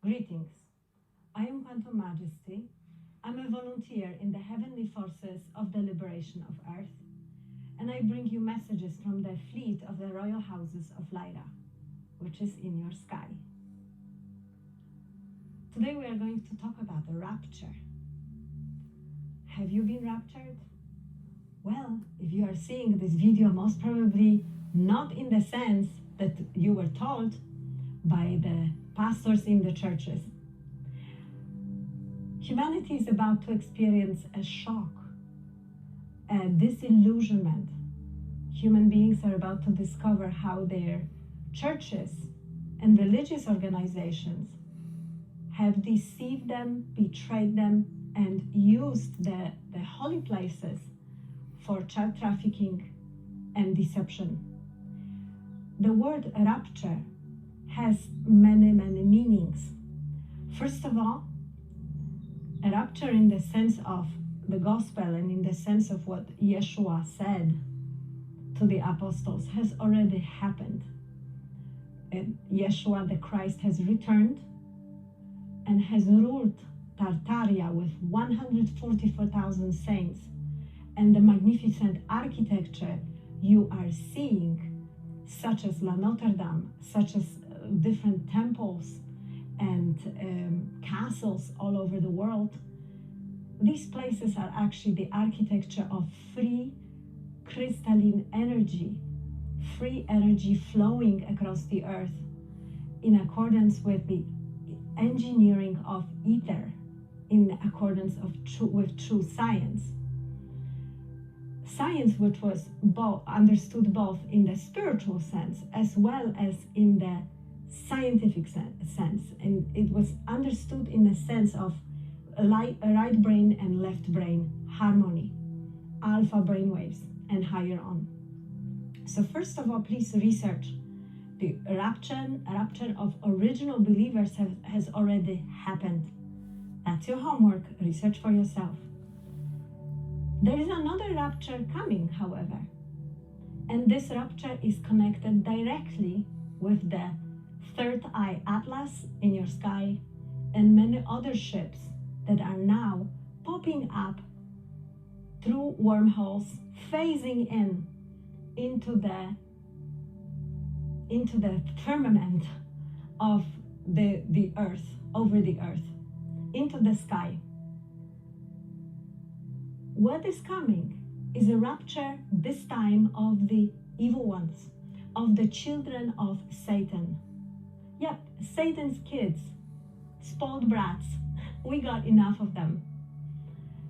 Greetings. I am Quantum Majesty. I'm a volunteer in the heavenly forces of the liberation of Earth, and I bring you messages from the fleet of the royal houses of Lyra, which is in your sky. Today we are going to talk about the rapture. Have you been raptured? Well, if you are seeing this video, most probably not in the sense that you were told by the pastors in the churches. Humanity is about to experience a shock, a disillusionment. Human beings are about to discover how their churches and religious organizations have deceived them, betrayed them, and used the holy places for child trafficking and deception. The word rapture has many meanings. First of all, a rapture in the sense of the gospel and in the sense of what Yeshua said to the apostles has already happened. And Yeshua the Christ has returned and has ruled Tartaria with 144,000 saints, and the magnificent architecture you are seeing, such as La Notre Dame, such as different temples and castles all over the world. These places are actually the architecture of free crystalline energy, free energy flowing across the earth in accordance with the engineering of ether, in accordance with true science. Science which was understood both in the spiritual sense as well as in the scientific sense, and it was understood in the sense of right brain and left brain harmony, alpha brain waves and higher on. So first of all, please research. The rapture of original believers has already happened. That's your homework. Research for yourself. There is another rapture coming, however, and this rapture is connected directly with the Third Eye Atlas in your sky and many other ships that are now popping up through wormholes, phasing into the firmament of the earth, over the earth, into the sky. What is coming is a rapture, this time of the evil ones, of the children of Satan. Yep, Satan's kids, spoiled brats. We got enough of them.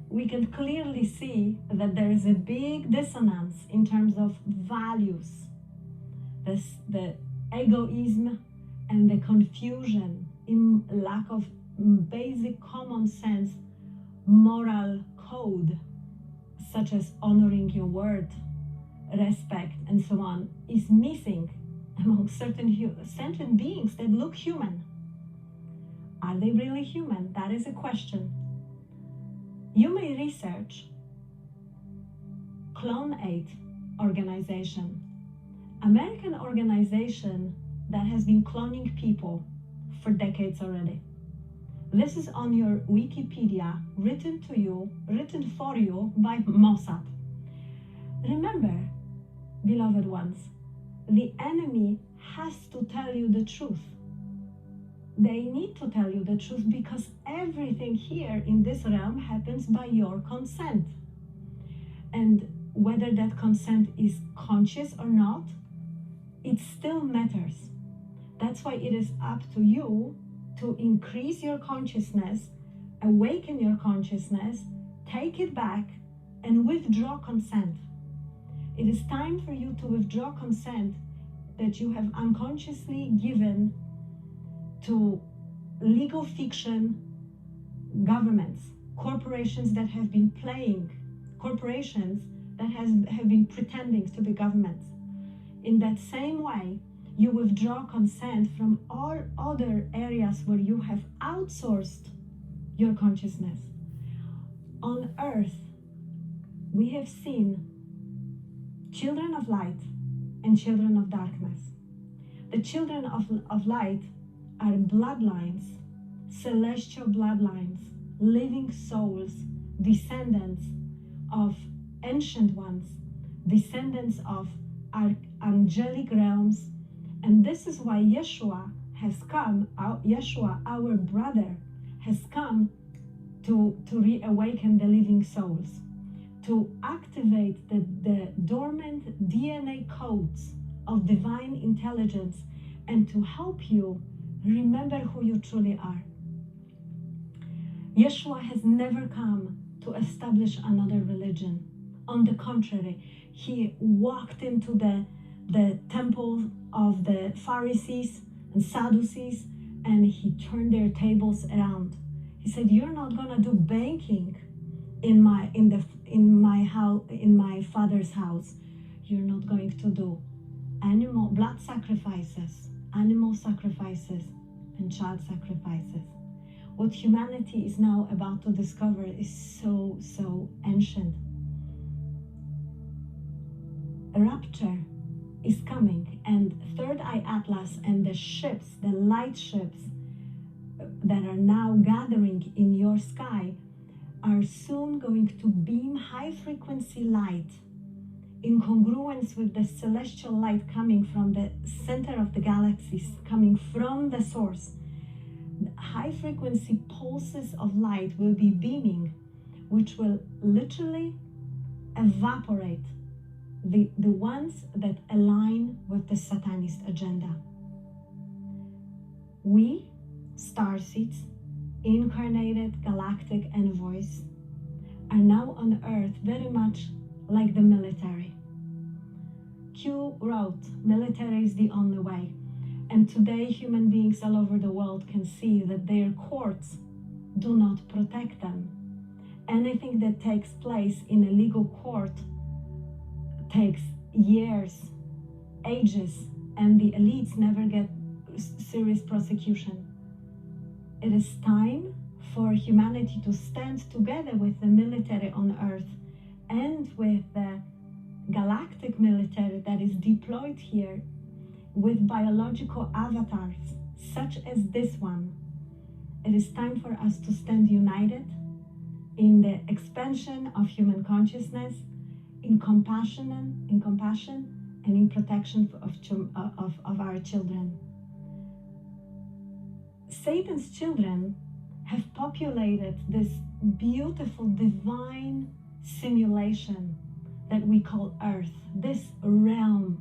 We can clearly see that there is a big dissonance in terms of values. The egoism and the confusion in lack of basic common sense moral code, such as honoring your word, respect, and so on, is missing among certain beings that look human. Are they really human? That is a question. You may research Clone 8 organization, American organization that has been cloning people for decades already. This is on your Wikipedia, written for you by Mossad. Remember, beloved ones, the enemy has to tell you the truth. They need to tell you the truth because everything here in this realm happens by your consent. And whether that consent is conscious or not, it still matters. That's why it is up to you to increase your consciousness, awaken your consciousness, take it back, and withdraw consent. It is time for you to withdraw consent that you have unconsciously given to legal fiction governments, corporations that have been playing corporations that have been pretending to be governments. In that same way, you withdraw consent from all other areas where you have outsourced your consciousness. On earth, we have seen children of light and children of darkness. The children of light are bloodlines, celestial bloodlines, living souls, descendants of ancient ones, descendants of angelic realms. And this is why Yeshua has come, Yeshua, our brother, has come to reawaken the living souls, to activate the dormant DNA codes of divine intelligence, and to help you remember who you truly are. Yeshua has never come to establish another religion. On the contrary, he walked into the temple of the Pharisees and Sadducees, and he turned their tables around. He said, "You're not gonna do banking in my Father's house. You're not going to do blood sacrifices, animal sacrifices, and child sacrifices." What humanity is now about to discover is so ancient. Rapture is coming, and Third Eye Atlas and the ships, the light ships that are now gathering in your sky, are soon going to beam high frequency light in congruence with the celestial light coming from the center of the galaxies, coming from the source. High frequency pulses of light will be beaming, which will literally evaporate the ones that align with the Satanist agenda. We, starseeds, incarnated galactic envoys, are now on Earth very much like the military. Q wrote, "Military is the only way." And today human beings all over the world can see that their courts do not protect them. Anything that takes place in a legal court takes years, ages, and the elites never get serious prosecution. It is time for humanity to stand together with the military on Earth and with the galactic military that is deployed here with biological avatars such as this one. It is time for us to stand united in the expansion of human consciousness, in compassion and in protection of our children. Satan's children have populated this beautiful divine simulation that we call Earth, this realm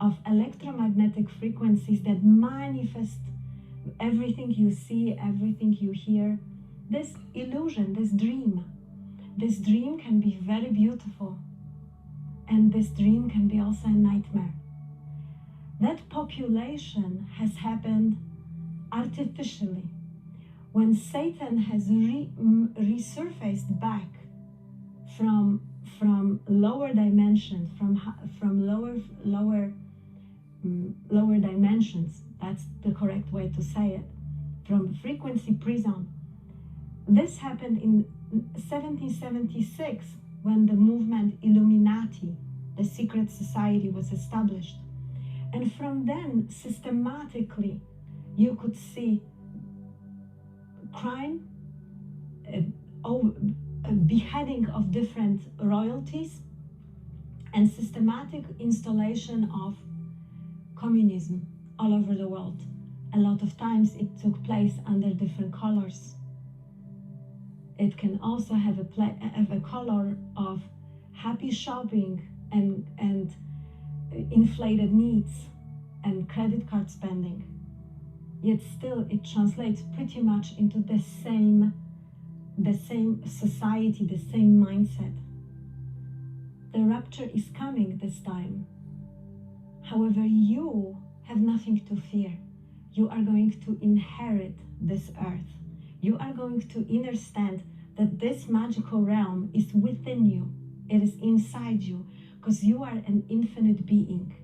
of electromagnetic frequencies that manifest everything you see, everything you hear. This illusion, this dream can be very beautiful, and this dream can be also a nightmare. That population has happened artificially. When Satan has resurfaced back from lower dimensions, from lower dimensions, that's the correct way to say it, from frequency prison. This happened in 1776 when the movement Illuminati, the secret society, was established. And from then, systematically, you could see crime, beheading of different royalties, and systematic installation of communism all over the world. A lot of times it took place under different colors. It can also have a color of happy shopping and inflated needs and credit card spending. Yet still it translates pretty much into the same society, the same mindset. The rapture is coming this time. However, you have nothing to fear. You are going to inherit this earth. You are going to understand that this magical realm is within you. It is inside you, because you are an infinite being.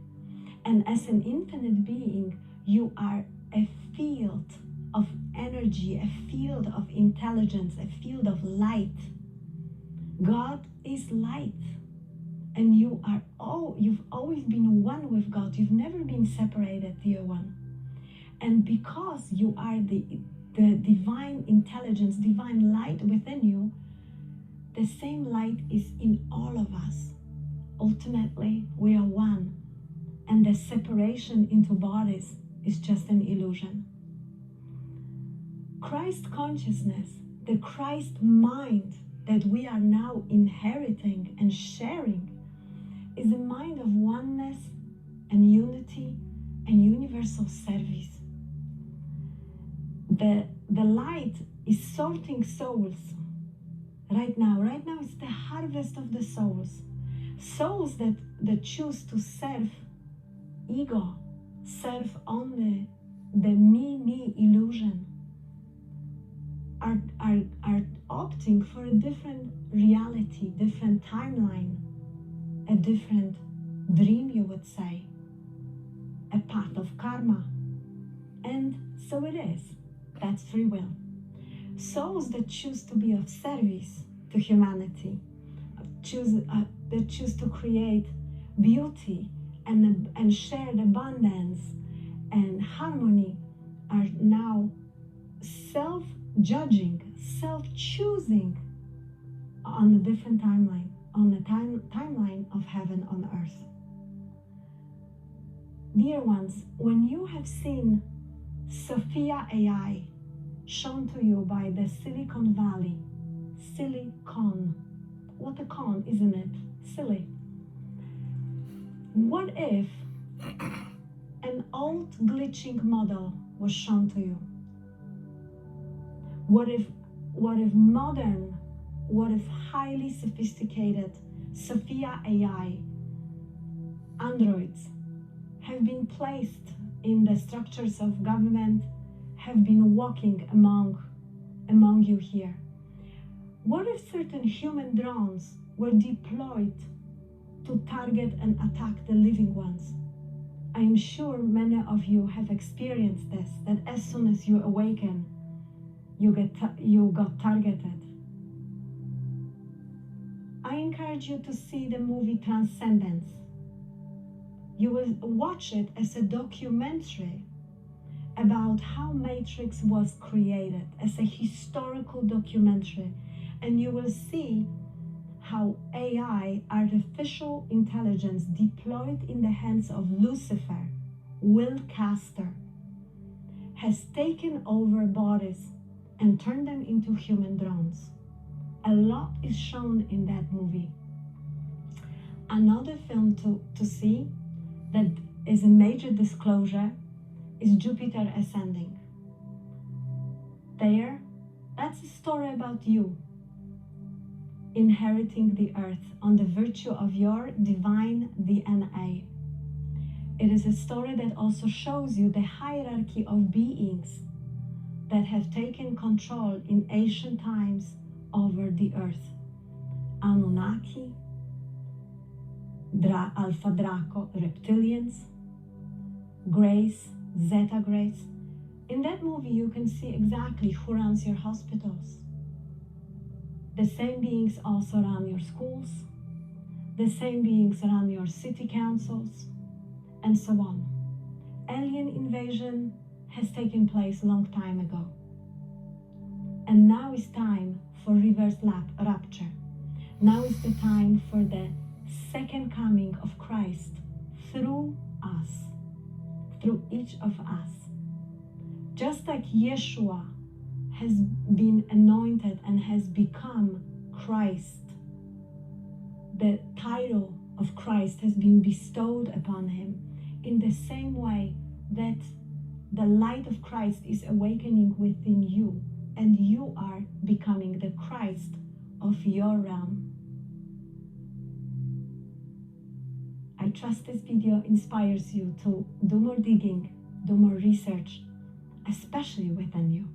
And as an infinite being, you are a field of energy, a field of intelligence, a field of light. God is light. And you've always been one with God. You've never been separated, dear one. And because you are the divine intelligence, divine light within you, the same light is in all of us. Ultimately, we are one. And the separation into bodies is just an illusion. Christ consciousness, the Christ mind that we are now inheriting and sharing, is a mind of oneness and unity and universal service. The light is sorting souls right now. Right now it's the harvest of the souls. Souls that choose to serve ego, serve only the me illusion, are opting for a different reality, different timeline, a different dream, you would say, a path of karma. And so it is. That's free will. Souls that choose to be of service to humanity, that choose to create beauty and shared abundance and harmony, are now self-judging, self-choosing on a different timeline, on the timeline of heaven on earth. Dear ones, when you have seen Sophia AI shown to you by the Silicon Valley, Silicon, what a con, isn't it? Silly. What if an old glitching model was shown to you? What if modern, what if highly sophisticated Sophia AI androids have been placed in the structures of government, have been walking among you here? What if certain human drones were deployed to target and attack the living ones? I am sure many of you have experienced this, that as soon as you awaken, you got targeted. I encourage you to see the movie Transcendence. You will watch it as a documentary about how Matrix was created, as a historical documentary, and you will see how AI, artificial intelligence deployed in the hands of Lucifer, Will Caster, has taken over bodies and turned them into human drones. A lot is shown in that movie. Another film to see that is a major disclosure is Jupiter Ascending. That's a story about you inheriting the earth on the virtue of your divine DNA. It is a story that also shows you the hierarchy of beings that have taken control in ancient times over the earth. Anunnaki, Alpha Draco, reptilians, Grace, Zeta Grace. In that movie you can see exactly who runs your hospitals. The same beings also run your schools, the same beings run your city councils, and so on. Alien invasion has taken place a long time ago. And now is time for reverse rapture. Now is the time for the second coming of Christ through us, through each of us. Just like Yeshua has been anointed and has become Christ, the title of Christ has been bestowed upon him, in the same way that the light of Christ is awakening within you, and you are becoming the Christ of your realm. I trust this video inspires you to do more digging, do more research, especially within you.